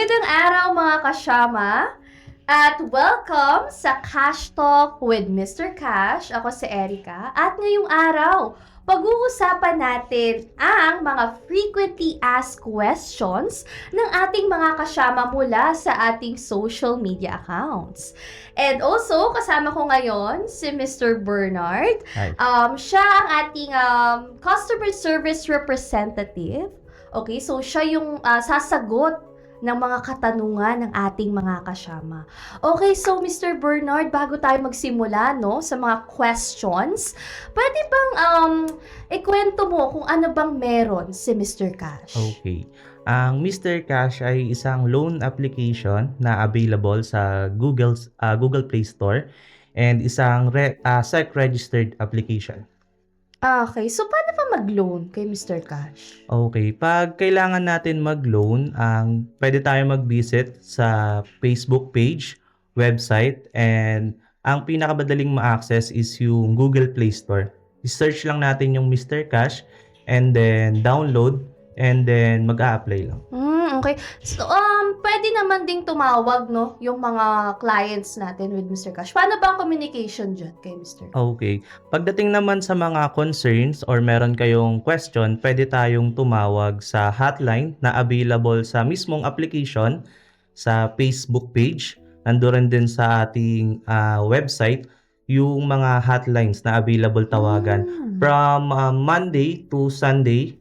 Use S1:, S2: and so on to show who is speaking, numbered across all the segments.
S1: Magandang araw mga kasyama at welcome sa Cash Talk with Mr. Cash. Ako si Erica at ngayong araw, pag-uusapan natin ang mga frequently asked questions ng ating mga kasyama mula sa ating social media accounts. And also, kasama ko ngayon si Mr. Bernard.
S2: Hi.
S1: Siya ang ating customer service representative. Okay, so siya yung sasagot ng mga katanungan ng ating mga kasama. Okay, so Mr. Bernard, bago tayo magsimula sa mga questions, pwede bang ikwento mo kung ano bang meron si Mr. Cash?
S2: Okay. Ang Mr. Cash ay isang loan application na available sa Google Play Store and isang SEC-registered application.
S1: Okay, so paano pa mag-loan kay Mr. Cash?
S2: Okay, pag kailangan natin mag-loan, pwede tayo mag-visit sa Facebook page, website, and ang pinakamadaling ma-access is yung Google Play Store. I-search lang natin yung Mr. Cash and then download and then mag-a-apply lang.
S1: Okay. So, pwede naman ding tumawag, yung mga clients natin with Mr. Cash. Paano ba ang communication dyan kay Mr. Cash?
S2: Okay. Pagdating naman sa mga concerns or meron kayong question, pwede tayong tumawag sa hotline na available sa mismong application, sa Facebook page, nandoon din sa ating website, yung mga hotlines na available tawagan. From Monday to Sunday,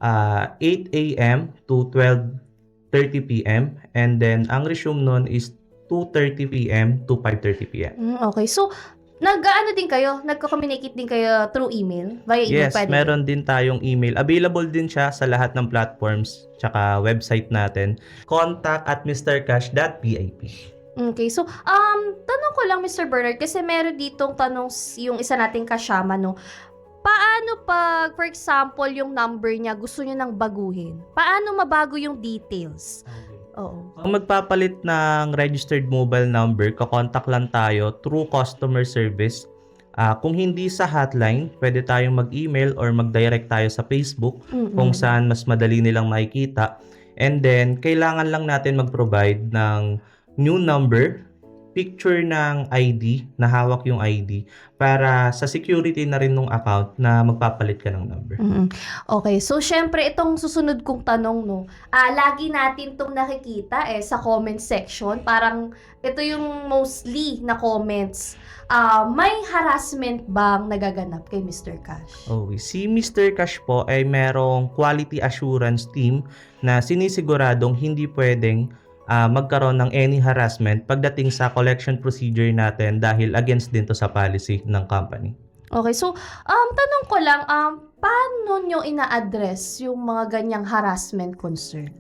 S2: 8 a.m. to 12:30 p.m. And then, ang resume nun is 2:30 p.m. to 5:30 p.m.
S1: Okay. So, nagko-communicate din kayo through email? Via email?
S2: Yes,
S1: Pwede
S2: meron din tayong email. Available din siya sa lahat ng platforms tsaka website natin. contact@mrcash.pip.
S1: Okay. So, tanong ko lang, Mr. Bernard, kasi meron ditong tanong yung isa nating kasyama, Paano pag, for example, yung number niya gusto niya nang baguhin? Paano mabago yung details? Oo.
S2: Kung magpapalit ng registered mobile number, kakontak lang tayo through customer service. Kung hindi sa hotline, pwede tayong mag-email or mag-direct tayo sa Facebook kung saan mas madali nilang makikita. And then, kailangan lang natin mag-provide ng new number, picture ng ID, na hawak yung ID, para sa security na rin ng account na magpapalit ka ng number.
S1: Okay, so syempre itong susunod kong tanong, lagi natin itong nakikita sa comment section, parang ito yung mostly na comments. May harassment bang nagaganap kay Mr. Cash?
S2: Okay, si Mr. Cash po ay merong quality assurance team na sinisiguradong hindi pwedeng magkaroon ng any harassment pagdating sa collection procedure natin dahil against din to sa policy ng company.
S1: Okay, so tanong ko lang, paano nyo ina-address yung mga ganyang harassment concern?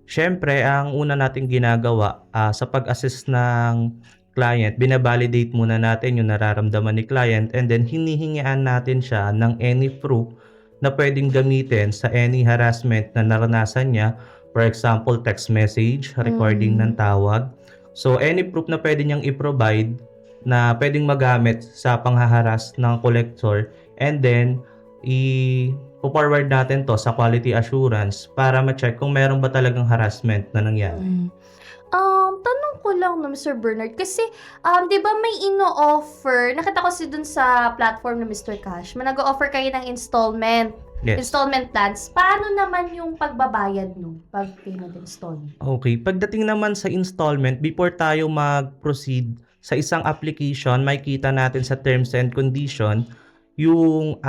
S2: Siyempre, ang una nating ginagawa sa pag-assess ng client, binabalidate muna natin yung nararamdaman ni client and then hinihingian natin siya ng any proof na pwedeng gamitin sa any harassment na naranasan niya. For example, text message, recording ng tawag. So, any proof na pwede niyang i-provide na pwedeng magamit sa panghaharas ng collector, and then i-forward natin to sa quality assurance para ma-check kung meron ba talagang harassment na nangyari.
S1: Tanong ko lang, Mr. Bernard, kasi di ba may ino-offer, nakita ko dun sa platform ng Mr. Cash, nag-o-offer kayo ng installment.
S2: Yes.
S1: Installment plans. Paano naman yung pagbabayad pag payment installment?
S2: Okay, pagdating naman sa installment, before tayo mag-proceed sa isang application, makikita natin sa terms and condition yung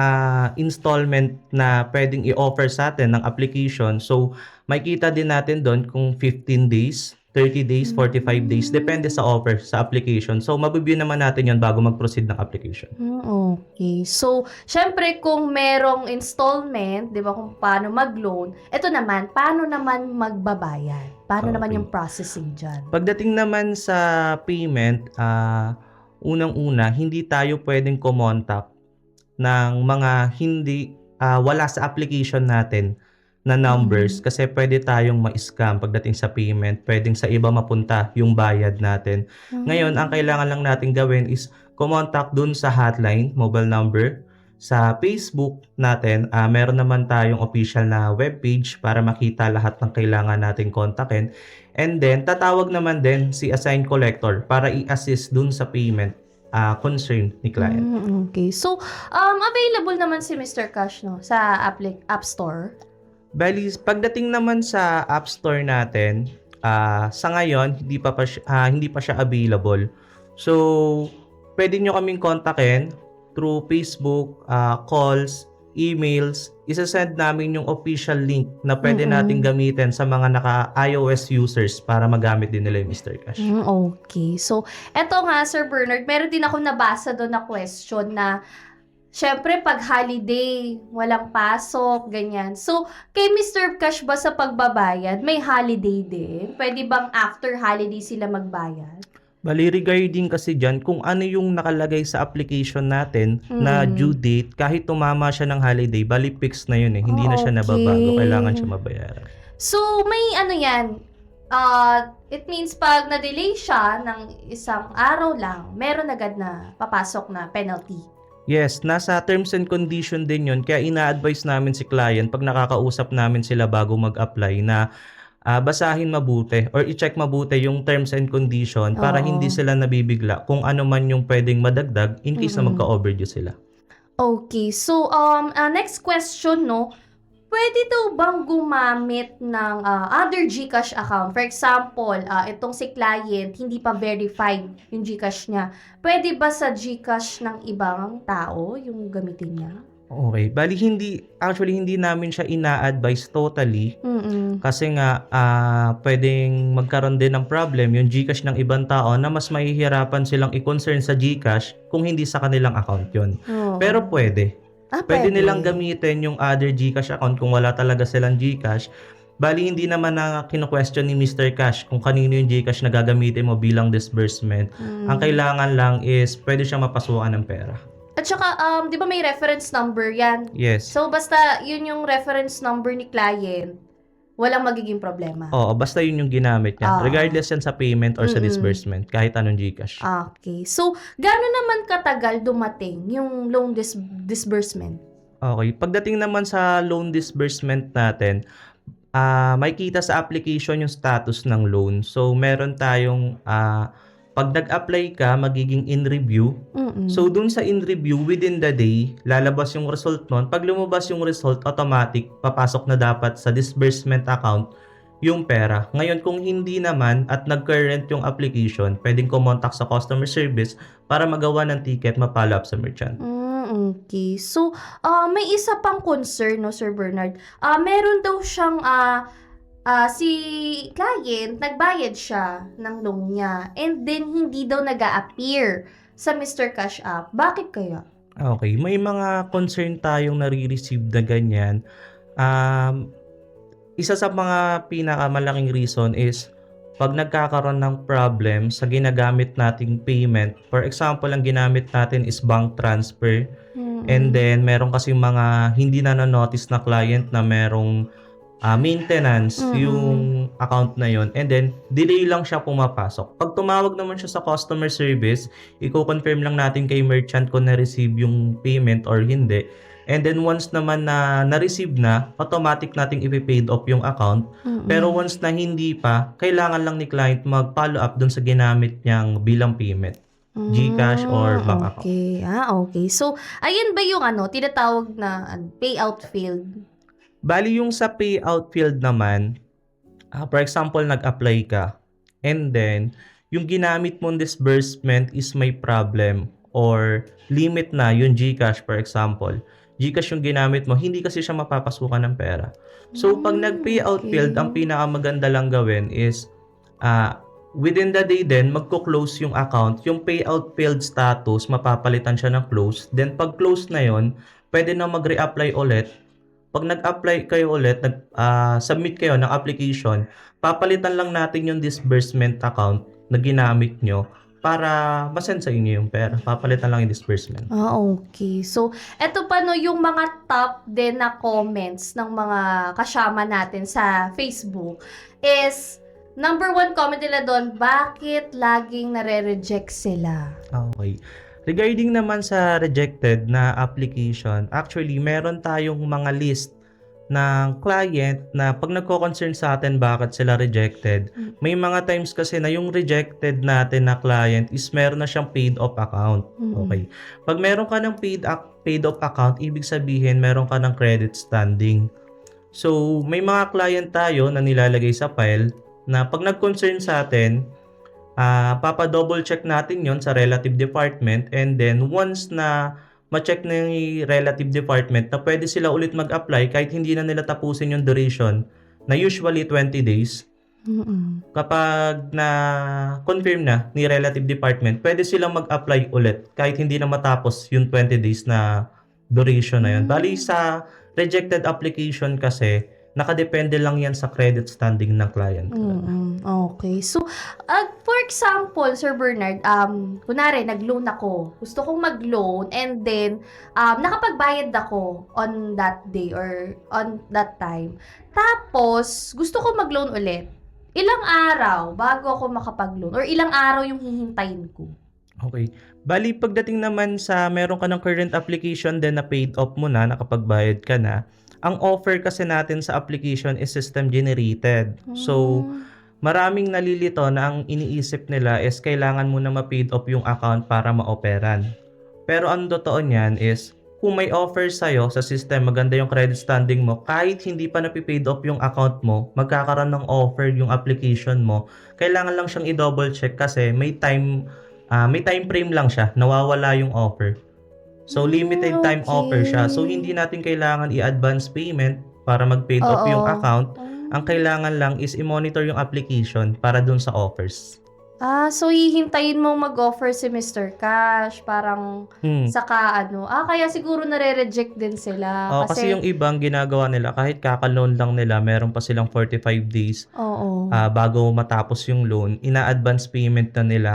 S2: installment na pwedeng i-offer sa atin ng application. So, makikita din natin doon kung 15 days, 30 days, 45 days, depende sa offer sa application. So, mabibigyan naman natin yon bago mag-proceed ng application.
S1: Okay. So, syempre kung merong installment, di ba, kung paano mag-loan, ito naman, paano naman magbabayad? Paano naman yung processing dyan?
S2: Pagdating naman sa payment, unang-una, hindi tayo pwedeng kumontak ng mga hindi, wala sa application natin na numbers kasi pwede tayong ma-scam pagdating sa payment. Pwedeng sa iba mapunta yung bayad natin. Ngayon, ang kailangan lang natin gawin is kumontak dun sa hotline, mobile number, Sa Facebook natin, meron naman tayong official na webpage para makita lahat ng kailangan nating kontakin. And then, tatawag naman din si Assign Collector para i-assist dun sa payment concern ni client.
S1: Okay. So, available naman si Mr. Cash, no, sa App Store.
S2: Bali, pagdating naman sa App Store natin, sa ngayon, hindi pa siya available. So, pwede nyo kaming kontakin through Facebook, calls, emails. Isa-send namin yung official link na pwede nating gamitin sa mga naka-iOS users para magamit din nila yung Mr. Cash.
S1: Okay. So, eto nga, Sir Bernard, meron din ako nabasa doon na question na syempre, pag holiday, walang pasok, ganyan. So, kay Mr. Cash ba sa pagbabayad, may holiday din? Pwede bang after holiday sila magbayad?
S2: Bali, regarding kasi dyan, kung ano yung nakalagay sa application natin na due date, kahit tumama siya ng holiday, bali fixed na yun eh. Hindi na siya nababago. Kailangan siya mabayaran.
S1: So, may ano yan, it means pag na-delay siya ng isang araw lang, meron agad na papasok na penalty.
S2: Yes, nasa terms and condition din yun. Kaya ina-advise namin si client pag nakakausap namin sila bago mag-apply na basahin mabuti or i-check mabuti yung terms and condition para hindi sila nabibigla kung ano man yung pwedeng madagdag in case na magka-overdue sila.
S1: Okay, so next question, no, pwede daw bang gumamit ng other GCash account? For example, itong si client, hindi pa verified yung GCash niya. Pwede ba sa GCash ng ibang tao yung gamitin niya?
S2: Okay, bali hindi namin siya ina-advise totally kasi nga pwedeng magkaroon din ng problem yung GCash ng ibang tao na mas mahihirapan silang i-concern sa GCash kung hindi sa kanilang account yun. Pero pwede. Pwede nilang gamitin yung other GCash account kung wala talaga silang GCash. Bali, hindi naman na kino-question ni Mr. Cash kung kanino yung GCash na gagamitin mo bilang disbursement. Ang kailangan lang is pwede siyang mapasukan ng pera.
S1: At saka, di ba may reference number yan?
S2: Yes.
S1: So, basta yun yung reference number ni client, walang magiging problema.
S2: Oo, basta yun yung ginamit niya. Regardless yan sa payment or sa disbursement, kahit anong GCash.
S1: Okay. So, gano'n naman katagal dumating yung loan disbursement?
S2: Okay. Pagdating naman sa loan disbursement natin, may kita sa application yung status ng loan. So, meron tayong pag nag-apply ka, magiging in review. So, dun sa in review, within the day, lalabas yung result nun. Pag lumabas yung result, automatic, papasok na dapat sa disbursement account yung pera. Ngayon, kung hindi naman at nag-current yung application, pwedeng kumontak sa customer service para magawa ng ticket, ma-follow up sa merchant.
S1: Okay. So, may isa pang concern, no, Sir Bernard. Meron daw siyang si client, nagbayad siya ng loan niya and then hindi daw nag-a-appear sa Mr. Cash App. Bakit kaya?
S2: Okay, may mga concern tayong nare-receive na ganyan. Isa sa mga pinakamalaking reason is pag nagkakaroon ng problem sa ginagamit nating payment. For example, ang ginamit natin is bank transfer. And then, meron kasi mga hindi na notice na client na merong maintenance yung account na yon, and then delay lang siya pumapasok. Pag tumawag naman siya sa customer service, i-confirm lang natin kay merchant kung na-receive yung payment or hindi. And then once naman na na-receive na, automatic nating ipi-paid off yung account. Pero once na hindi pa, kailangan lang ni client mag-follow up dun sa ginamit niyang bilang payment. GCash or bank account.
S1: Okay. Okay. So, ayan ba yung tinatawag na payout field?
S2: Bali yung sa payout field naman, for example, nag-apply ka and then yung ginamit mong disbursement is may problem or limit na yung GCash, for example. GCash yung ginamit mo, hindi kasi siya mapapasukan ng pera. So, pag nag-payout field, ang pinakamaganda lang gawin is within the day din, magko-close yung account. Yung payout field status, mapapalitan siya ng close. Then, pag close na yon, pwede na mag-reapply ulit. Pag nag-apply kayo ulit, submit kayo ng application, papalitan lang natin yung disbursement account na ginamit nyo para masend sa inyo yung pera. Papalitan lang yung disbursement.
S1: Okay. So, eto pa no, yung mga top din na comments ng mga kasama natin sa Facebook is, number 1 comment nila doon, bakit laging nare-reject sila?
S2: Okay. Regarding naman sa rejected na application, actually meron tayong mga list ng client na pag nagko-concern sa atin bakit sila rejected, may mga times kasi na yung rejected natin na client is meron na siyang paid off account. Okay. Pag meron ka ng paid off account, ibig sabihin meron ka ng credit standing. So, may mga client tayo na nilalagay sa file na pag nag-concern sa atin, papa-double check natin yon sa relative department, and then once na ma-check na yung relative department na pwede sila ulit mag-apply kahit hindi na nila tapusin yung duration na usually 20 days. Kapag na-confirm na ni relative department, pwede silang mag-apply ulit kahit hindi na matapos yung 20 days na duration na yun. Bali sa rejected application kasi, nakadepende lang yan sa credit standing ng client.
S1: Okay. So, for example, Sir Bernard, kunwari, nag-loan ako. Gusto kong mag-loan and then, nakapagbayad ako on that day or on that time. Tapos, gusto ko mag-loan ulit. Ilang araw bago ako makapag-loan? Or ilang araw yung hihintayin ko?
S2: Okay. Bali, pagdating naman sa meron ka ng current application then na paid off mo na, nakapagbayad ka na, ang offer kasi natin sa application is system generated. So, maraming nalilito na ang iniisip nila is kailangan mo na ma-paid off yung account para ma-operan. Pero ang totoo niyan is, kung may offer sa'yo sa system, maganda yung credit standing mo, kahit hindi pa napipaid off yung account mo, magkakaroon ng offer yung application mo, kailangan lang siyang i-double check kasi may time frame lang siya, nawawala yung offer. So, limited time offer siya. So, hindi natin kailangan i-advance payment para mag-paid off yung account. Ang kailangan lang is i-monitor yung application para dun sa offers.
S1: So hihintayin mo mag-offer si Mr. Cash, parang saka kaya siguro nare-reject din sila.
S2: Kasi yung ibang ginagawa nila, kahit kaka-loan lang nila, meron pa silang 45 days bago matapos yung loan, ina-advance payment na nila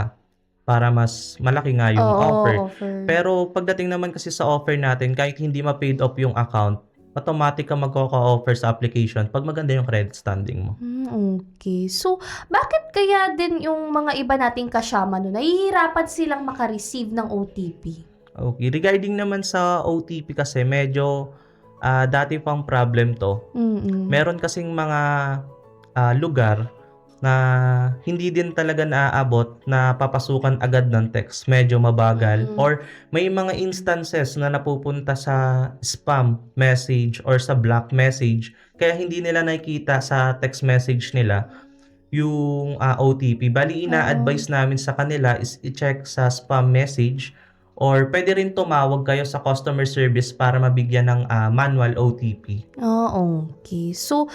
S2: para mas malaki nga yung offer. Pero pagdating naman kasi sa offer natin, kahit hindi ma-paid off yung account, automatic ka magkaka-offer sa application pag maganda yung credit standing mo.
S1: Okay. So, bakit kaya din yung mga iba nating kasama nahihirapan silang makareceive ng OTP?
S2: Okay. Regarding naman sa OTP kasi, medyo dati pang problem to. Meron kasing mga lugar na hindi din talaga naaabot na papasukan agad ng text. Medyo mabagal. Or may mga instances na napupunta sa spam message or sa block message. Kaya hindi nila nakikita sa text message nila yung OTP. Bali, ina-advise namin sa kanila is i-check sa spam message or pwede rin tumawag kayo sa customer service para mabigyan ng manual OTP.
S1: Okay. So,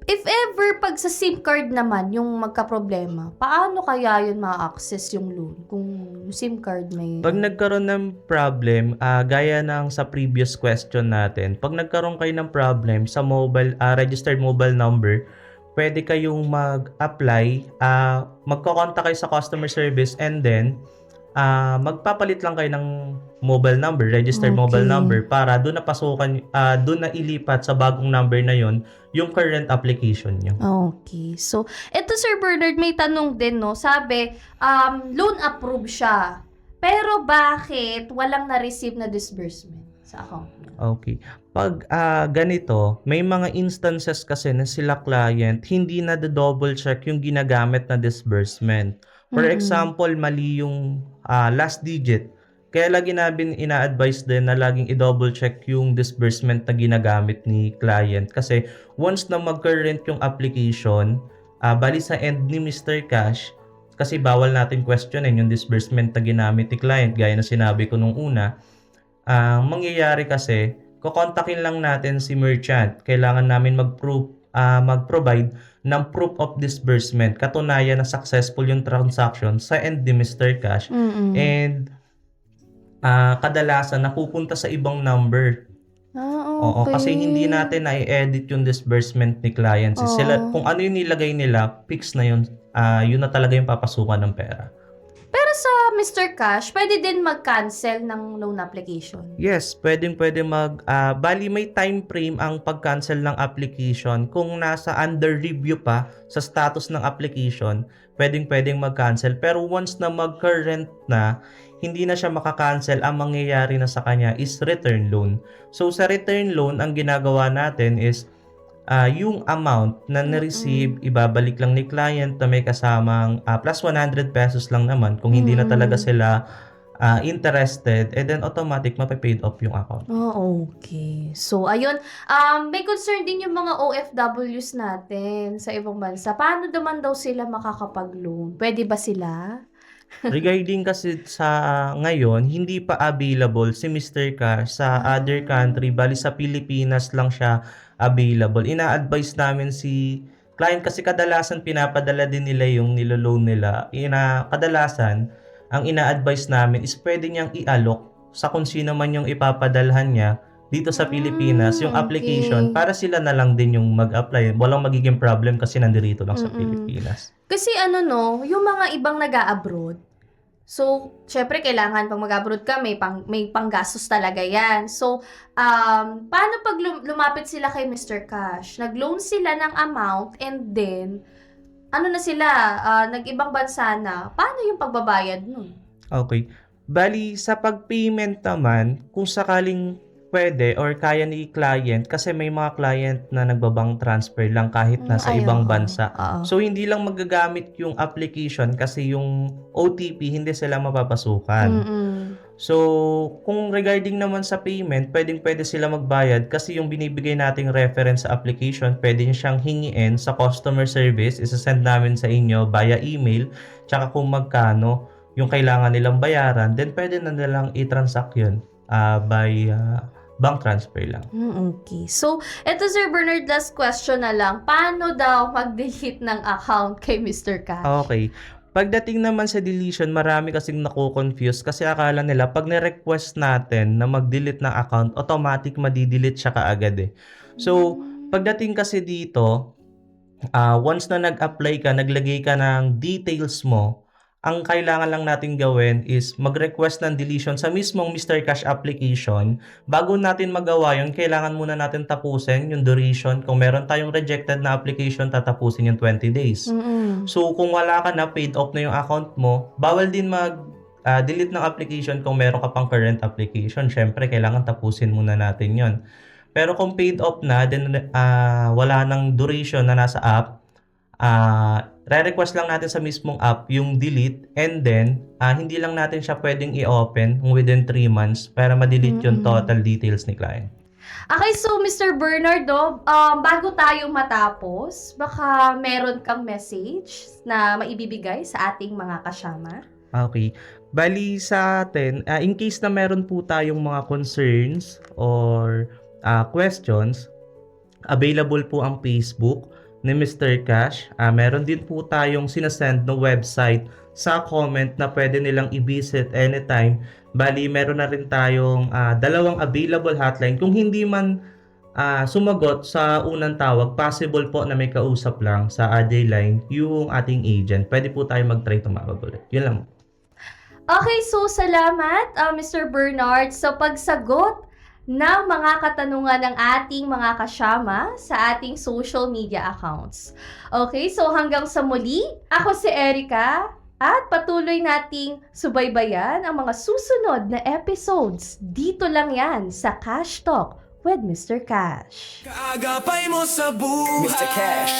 S1: if ever pag sa SIM card naman yung magka-problema, paano kaya yun ma-access yung loan kung SIM card may...
S2: Pag nagkaroon ng problem, gaya ng sa previous question natin, pag nagkaroon kayo ng problem sa mobile registered mobile number, pwede kayong mag-apply, magko-contact kayo sa customer service, and then magpapalit lang kayo ng mobile number, registered mobile number, para doon na pasukan, doon na ilipat sa bagong number na yon yung current application nyo.
S1: Okay. So, eto Sir Bernard, may tanong din, sabi, loan approved siya. Pero bakit walang na-receive na disbursement sa account niya?
S2: Okay. Pag ganito, may mga instances kasi na sila client, hindi na double check yung ginagamit na disbursement. For example, mali yung last digit. Kaya lagi namin ina-advise din na laging i-double check yung disbursement na ginagamit ni client. Kasi once na mag-current yung application, bali sa end ni Mr. Cash, kasi bawal natin questionin yung disbursement na ginamit ni client, gaya na sinabi ko nung una, mangyayari kasi, kukontakin lang natin si merchant. Kailangan namin mag-provide ng proof of disbursement, katunayan na successful yung transaction sa end ni Mr. Cash. And kadalasan napupunta sa ibang number.
S1: Okay.
S2: Oo, kasi hindi natin na-edit yung disbursement ni clients. Sila, kung ano yung nilagay nila, fix na yun. Yun na talaga yung papasukan ng pera.
S1: Pero sa Mr. Cash, pwede din mag-cancel ng loan application?
S2: Yes, pwede bali may time frame ang pag-cancel ng application. Kung nasa under review pa sa status ng application, pwedeng mag-cancel. Pero once na mag-current na, hindi na siya maka-cancel. Ang mangyayari na sa kanya is return loan. So sa return loan, ang ginagawa natin is yung amount na na-receive, ibabalik lang ni client na may kasamang plus 100 pesos lang naman. Kung hindi na talaga sila interested, and then automatic mapapaid off yung account.
S1: Oh, okay. So, ayun. May concern din yung mga OFWs natin sa ibang bansa. Paano naman daw sila makakapag-loan? Pwede ba sila?
S2: Regarding kasi sa ngayon, hindi pa available si Mr. Cash sa other country. Bali sa Pilipinas lang siya available. Ina-advise namin si client kasi kadalasan pinapadala din nila yung nilo-loan nila. Kadalasan, ang ina-advise namin is pwede niyang i-alok sa kung sino man yung ipapadalhan niya dito sa Pilipinas, yung application,
S1: Okay.
S2: para sila na lang din yung mag-apply. Walang magiging problem kasi nandito lang sa Pilipinas.
S1: Kasi yung mga ibang nag-a-abroad, so, syempre, kailangan pag mag-abroad ka, may panggastos talaga yan. So, paano pag lumapit sila kay Mr. Cash? Nag-loan sila ng amount and then, nag-ibang bansa na, paano yung pagbabayad nun?
S2: Okay. Bali, sa pag-payment naman, kung sakaling pwede or kaya ni client, kasi may mga client na nagbabang transfer lang kahit nasa ibang bansa. So, hindi lang magagamit yung application kasi yung OTP, hindi sila mapapasukan. So, kung regarding naman sa payment, pwede sila magbayad kasi yung binibigay nating reference sa application, pwede siyang hingiin sa customer service, isasend namin sa inyo via email, tsaka kung magkano yung kailangan nilang bayaran, then pwede na nilang i-transact yun by bank transfer lang.
S1: Okay. So, eto Sir Bernard, last question na lang. Paano daw mag-delete ng account kay Mr. Cash?
S2: Okay. Pagdating naman sa deletion, marami kasing nako-confuse kasi akala nila pag ni-request natin na mag-delete ng account, automatic madi-delete siya kaagad eh. So, pagdating kasi dito, once na nag-apply ka, naglagay ka ng details mo, ang kailangan lang natin gawin is mag-request ng deletion sa mismong Mr. Cash application. Bago natin magawa yun, kailangan muna natin tapusin yung duration. Kung meron tayong rejected na application, tatapusin yung 20 days. So, kung wala ka na, paid off na yung account mo, bawal din delete ng application kung meron ka pang current application. Syempre, kailangan tapusin muna natin yon. Pero kung paid off na, then wala nang duration na nasa app, re-request lang natin sa mismong app yung delete, and then hindi lang natin siya pwedeng i-open within 3 months para ma-delete yung total details ni client.
S1: Okay, so Mr. Bernard, bago tayo matapos, baka meron kang message na maibibigay sa ating mga kasama?
S2: Okay. Bali sa atin, in case na meron po tayong mga concerns or questions, available po ang Facebook ni Mr. Cash. Meron din po tayong sinasend na website sa comment na pwede nilang i-visit anytime. Bali, meron na rin tayong 2 available hotline. Kung hindi man sumagot sa unang tawag, possible po na may kausap lang sa AJ line yung ating agent. Pwede po tayo mag-try tumawag ulit. Yun lang.
S1: Okay, so salamat Mr. Bernard sa pagsagot ng mga katanungan ng ating mga kasama sa ating social media accounts. Okay, so hanggang sa muli, ako si Erica at patuloy nating subaybayan ang mga susunod na episodes. Dito lang yan sa Cash Talk with Mr. Cash.
S3: Kaagapay mo sa buhay, Mr. Cash.